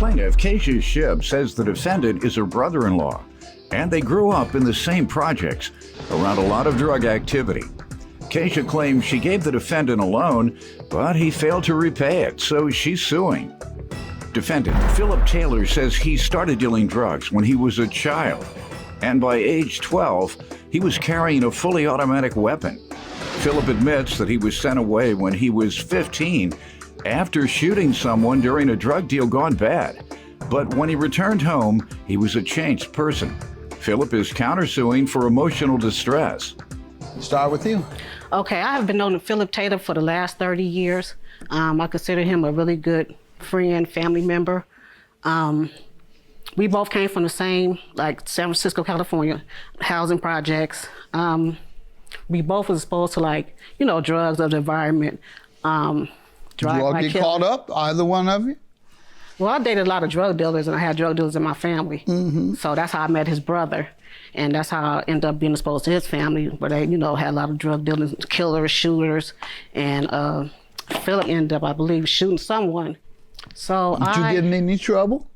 Plaintiff Keisha Shibb says the defendant is her brother-in-law, and they grew up in the same projects around a lot of drug activity. Keisha claims she gave the defendant a loan, but he failed to repay it, so she's suing. Defendant Philip Taylor says he started dealing drugs when he was a child, and by age 12, he was carrying a fully automatic weapon. Philip admits that he was sent away when he was 15 after shooting someone during a drug deal gone bad. But when he returned home, he was a changed person. Philip is countersuing for emotional distress. Start with you. Okay, I have been knowing Philip Taylor for the last 30 years. I consider him a really good friend, family member. We both came from the same, San Francisco, California, housing projects. We both was exposed to drugs of the environment. Did you all get caught up, either one of you? Well, I dated a lot of drug dealers, and I had drug dealers in my family. Mm-hmm. So that's how I met his brother. And that's how I ended up being exposed to his family, where they, had a lot of drug dealers, killers, shooters. And Philip ended up, I believe, shooting someone. So Did you get in any trouble?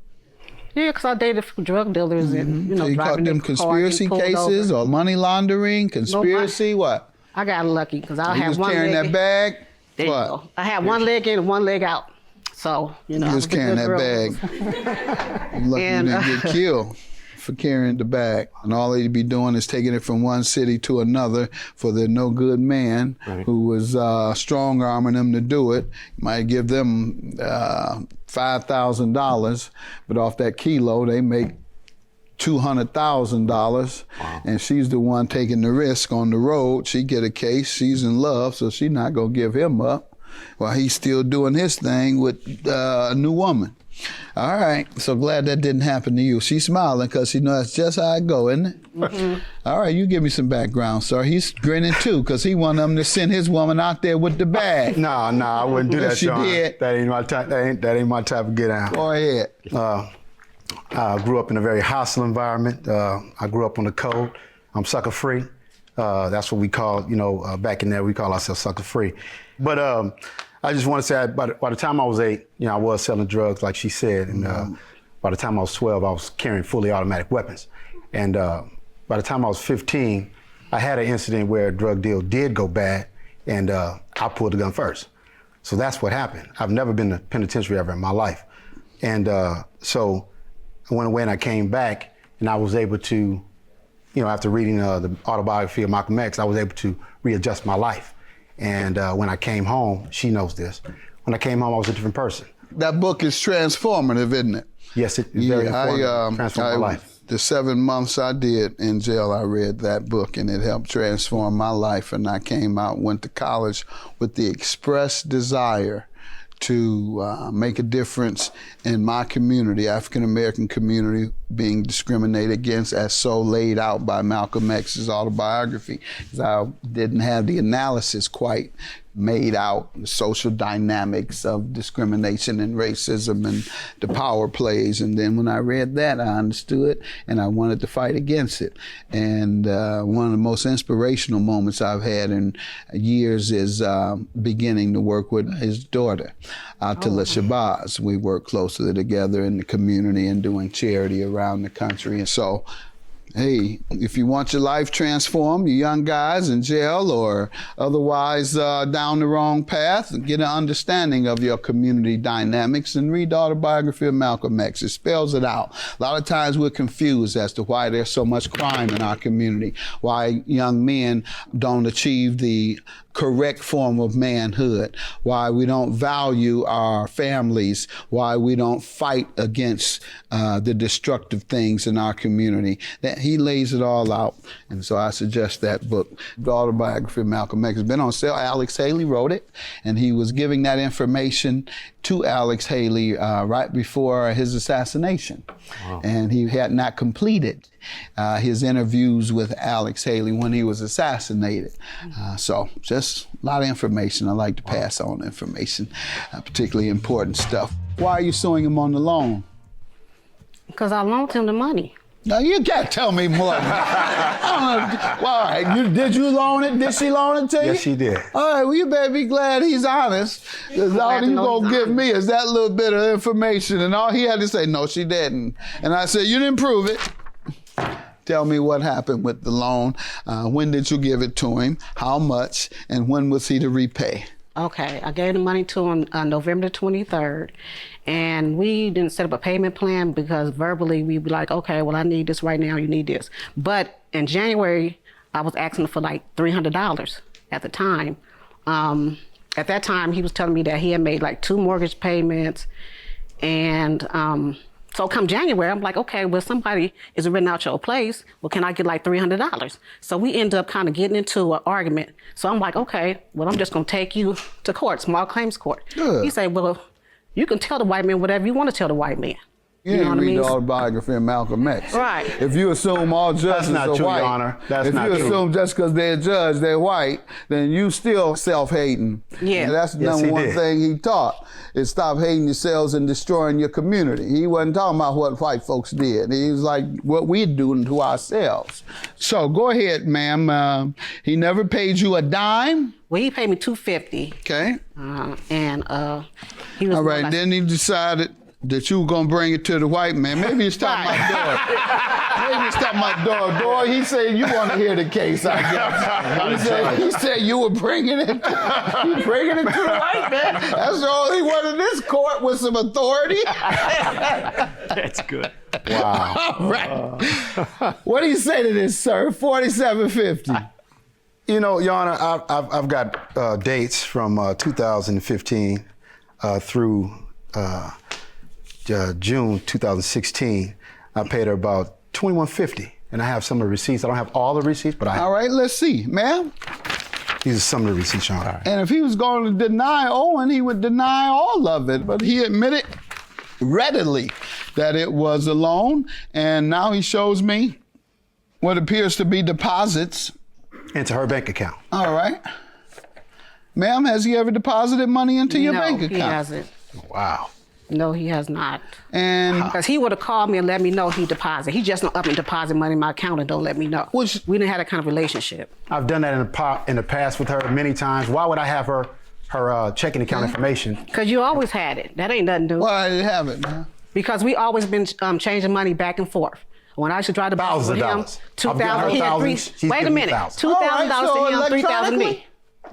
Yeah, because I dated drug dealers and, So you caught them conspiracy cases or money laundering, conspiracy, what? I got lucky because I You had was one carrying leg. that bag? There you What? go. I had one leg in and one leg out. So, You was carrying that bag. You're lucky you didn't get killed for carrying the bag. And all they'd be doing is taking it from one city to another for the no good man who was strong arming them to do it. You might give them $5,000, but off that kilo, they make $200,000. Wow. And she's the one taking the risk on the road. She get a case, she's in love, so she's not gonna give him up while he's still doing his thing with a new woman. All right, so glad that didn't happen to you. She's smiling because she knows that's just how it go, isn't it? Mm-hmm. All right, you give me some background, sir. He's grinning too because he wanted them to send his woman out there with the bag. No, I wouldn't do that, Sean. Did. That ain't my type. That ain't my type of get out. Go ahead. I grew up in a very hostile environment. I grew up on the code. I'm sucker free. That's what we call, back in there, we call ourselves sucker free. But I just want to say, by the time I was 8, I was selling drugs, like she said. And by the time I was 12, I was carrying fully automatic weapons. And by the time I was 15, I had an incident where a drug deal did go bad, and I pulled the gun first. So that's what happened. I've never been to penitentiary ever in my life. And so I went away and I came back, and I was able to, after reading the autobiography of Malcolm X, I was able to readjust my life. And when I came home, she knows this, when I came home, I was a different person. That book is transformative, isn't it? Yes, it is very important. Transformed my life. The 7 months I did in jail, I read that book, and it helped transform my life. And I came out, went to college with the express desire to make a difference in my community, African-American community, being discriminated against as so laid out by Malcolm X's autobiography. Because I didn't have the analysis quite made out, the social dynamics of discrimination and racism and the power plays. And then when I read that, I understood and I wanted to fight against it. And one of the most inspirational moments I've had in years is beginning to work with his daughter, Attila Shabazz. We work closely together in the community and doing charity around the country. And so, hey, if you want your life transformed, you young guys in jail or otherwise down the wrong path, get an understanding of your community dynamics and read the autobiography of Malcolm X. It spells it out. A lot of times we're confused as to why there's so much crime in our community, why young men don't achieve the correct form of manhood, why we don't value our families, why we don't fight against the destructive things in our community. That he lays it all out. And so I suggest that book, The Autobiography of Malcolm X. It's been on sale. Alex Haley wrote it, and he was giving that information to Alex Haley right before his assassination. Wow. And he had not completed his interviews with Alex Haley when he was assassinated. So just a lot of information. I like to pass on information, particularly important stuff. Why are you suing him on the loan? Because I loaned him the money. No, you can't tell me more. All right, did you loan it? Did she loan it to you? Yes, she did. All right, well, you better be glad he's honest, because all he's going to give me is that little bit of information, and all he had to say, no, she didn't. And I said, you didn't prove it. Tell me what happened with the loan. When did you give it to him? How much? And when was he to repay? Okay, I gave the money to him on November the 23rd, and we didn't set up a payment plan because verbally we'd be like, okay, well, I need this right now, you need this. But in January, I was asking for like $300 at the time. At that time, he was telling me that he had made like 2 mortgage payments, and so come January, I'm like, okay, well, somebody is renting out your place. Well, can I get like $300? So we end up kind of getting into an argument. So I'm like, okay, well, I'm just going to take you to court, small claims court. Good. He said, well, you can tell the white man whatever you want to tell the white man. You know didn't what I read mean? the autobiography of Malcolm X. Right. If you assume all judges not are true, white, Your Honor. That's not if you true. assume just because they're a judge, they're white, then you still self-hating. Yeah. And that's the Yes, number he one did. thing he taught, is stop hating yourselves and destroying your community. He wasn't talking about what white folks did. He was like, what we're doing to ourselves. So go ahead, ma'am. He never paid you a dime? Well, he paid me $250, Okay. and he was All right, like, then he decided that you were going to bring it to the white man. Maybe you stopped my door. Maybe you stopped my door. Door, he said you want to hear the case, I guess. He said you were bringing it. You bringing it to the white man. That's all he wanted in this court with some authority. That's good. Wow. All right. What do you say to this, sir? $47.50. You know, Your Honor, I've got dates from 2015 through June 2016. I paid her about $21.50, and I have some of the receipts. I don't have all the receipts, but I have. All right, let's see. Ma'am? These are some of the receipts, Your Honor. And if he was going to deny Owen, he would deny all of it. But he admitted readily that it was a loan, and now he shows me what appears to be deposits. Into her bank account. All right. Ma'am, has he ever deposited money into your bank account? No, he hasn't. Wow. No, he has not. And Because he would have called me and let me know he deposited. He just don't up and deposit money in my account and don't let me know. We didn't have that kind of relationship. I've done that in the past with her many times. Why would I have her checking account information? Because you always had it. That ain't nothing new. why did it have it, man? Because we always been changing money back and forth. When I used to drive the bus Thousands with of him, dollars. I've given $2,000, her he had thousands. three. She's Wait a given me minute, thousands. $2,000 All right, to so him, $3,000 to electronically? me.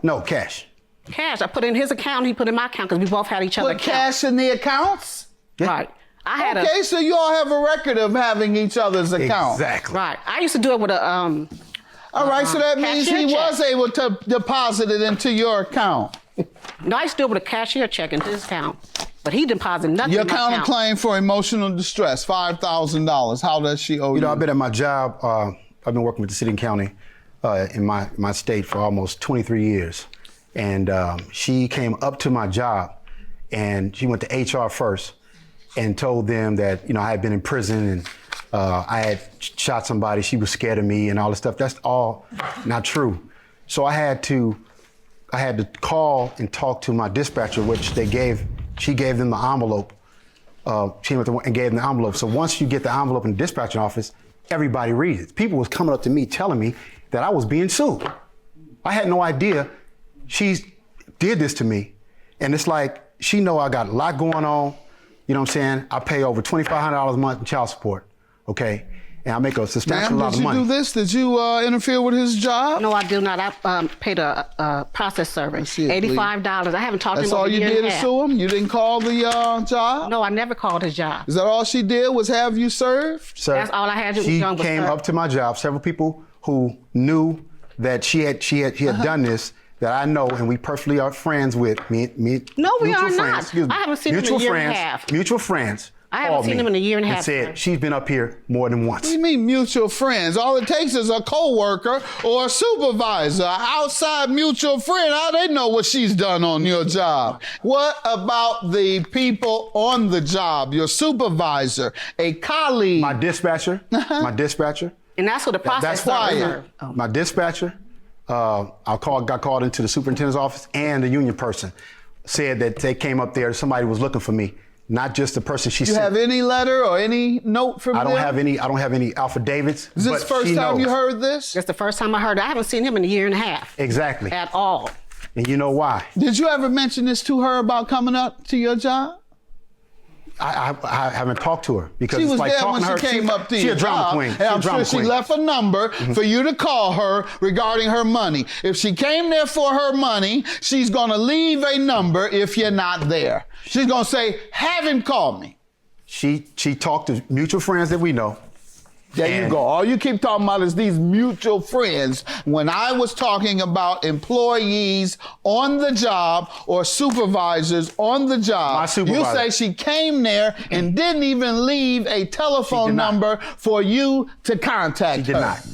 No, cash. Cash. I put in his account, he put in my account because we both had each other Put cash in the accounts? Yeah. Right. I had Okay, so you all have a record of having each other's account. Exactly. Right. I used to do it with a All right, so that means cashier he check. was able to deposit it into your account. No, I used to do it with a cashier check into his account. But he deposited nothing Your in my account. counterclaim for emotional distress, $5,000. How does she owe you? You know, I've been at my job. I've been working with the city and county in my state for almost 23 years. And she came up to my job, and she went to HR first and told them that, you know, I had been in prison and I had shot somebody. She was scared of me and all this stuff. That's all not true. So I had to call and talk to my dispatcher, which she gave them the envelope. She went and gave them the envelope. So once you get the envelope in the dispatcher office, everybody reads it. People was coming up to me telling me that I was being sued. I had no idea she did this to me. And it's like, she know I got a lot going on. You know what I'm saying? I pay over $2,500 a month in child support, okay? And I make a substantial Ma'am, lot did of you money. do this? Did you interfere with his job? No, I do not. I paid a process service, see it, please. $85. I haven't talked That's to him all over a you year did and a is half. sue him? You didn't call the job? No, I never called his job. Is that all she did was have you served? Sir, That's all I had to do She was came serve. up to my job. Several people who knew that he had done this that I know, and we perfectly are friends with. Me, No, we mutual are friends, not. excuse me. I haven't seen him in a year and a half. Mutual friends. I haven't called seen me him in a year and a half, sir. said she's been up here more than once. What do you mean mutual friends? All it takes is a coworker or a supervisor, an outside mutual friend. How they know what she's done on your job? What about the people on the job? Your supervisor, a colleague? My dispatcher. And that's what the process That's why server. my dispatcher. got called into the superintendent's office, and the union person said that they came up there. Somebody was looking for me. not just the person she You sent. have any letter or any note from I don't them? have any affidavits. Is this but the first she time you knows. heard this? That's the first time I heard it. I haven't seen him in a year and a half. Exactly. At all. And you know why? Did you ever mention this to her about coming up to your job? I haven't talked to her because She it's was like there talking when to her. she came up to She your a drama job, queen. and She a I'm drama sure she queen. left a number for you to call her regarding her money. If she came there for her money, she's going to leave a number if you're not there. She's going to say, have him call me. She talked to mutual friends that we know. There you And- go. All you keep talking about is these mutual friends. When I was talking about employees on the job or supervisors on the job, My supervisor. you say she came there and didn't even leave a telephone not. number for you to contact She did her. not.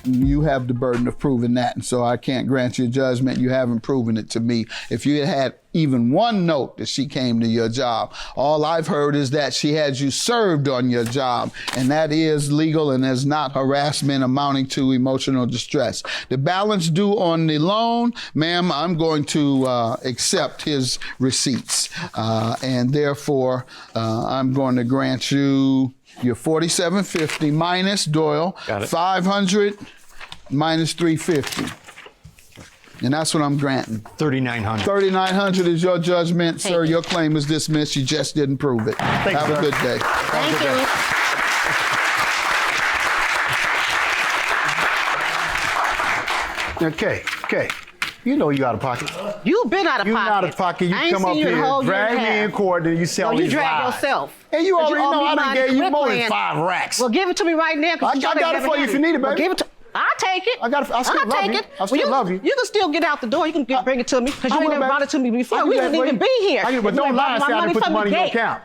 You have the burden of proving that, and so I can't grant you judgment. You haven't proven it to me. If you had even one note that she came to your job, all I've heard is that she had you served on your job, and that is legal and is not harassment amounting to emotional distress. The balance due on the loan, ma'am, I'm going to accept his receipts, and therefore I'm going to grant you your $47.50 minus Doyle, Got it. $500 minus $350. And that's what I'm granting. 3,900. $3,900 is your judgment, sir. Your claim is dismissed. You just didn't prove it. Have a sir. good day. Thank you. Okay. You know you out of pocket. You've been out of You pocket. out of pocket. You I ain't come seen up you the here, whole year drag and a me in half. court, and you sell No, these you drag lies. yourself. And you 'Cause already owe know me I done money gave you quit more than playing. 5 racks. Well, give it to me right now. 'cause I you know got they it never for you had if you need it, Well, baby. give it to. I'll take it. I still I'll love take you. it. I still love you. You can still get out the door. You can bring it to me because you I ain't will, never baby. brought it to me I before. can We do that wouldn't for even you. be here. But if you don't ain't lie brought and my say I didn't put the from money in your gate. account.